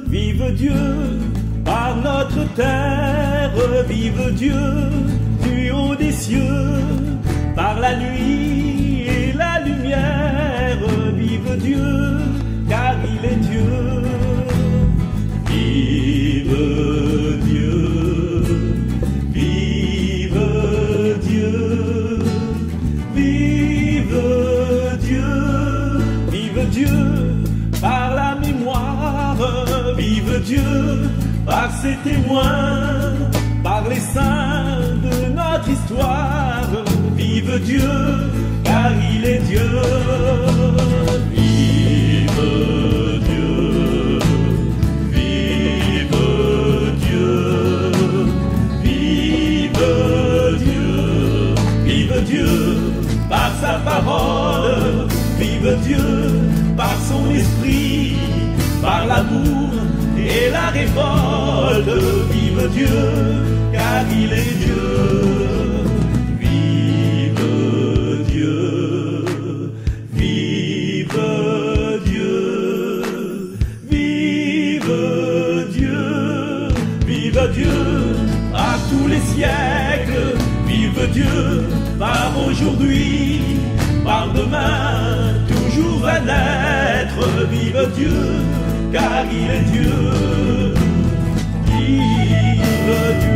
Vive Dieu, par notre terre, vive Dieu, du haut des cieux, par la nuit et la lumière, vive Dieu, car il est Dieu. Vive Dieu, vive Dieu, vive Dieu, vive Dieu, par la mémoire, vive Dieu, par ses témoins, par les saints de notre histoire, vive Dieu, car il est Dieu. Vive Dieu, vive Dieu, vive Dieu, vive Dieu, par sa parole, vive Dieu, par son esprit, par l'amour et la révolte, vive Dieu, car il est Dieu. Vive Dieu, vive Dieu, vive Dieu, vive Dieu, à tous les siècles, vive Dieu, par aujourd'hui, par demain, toujours à naître, vive Dieu, car il est Dieu. Vive Dieu.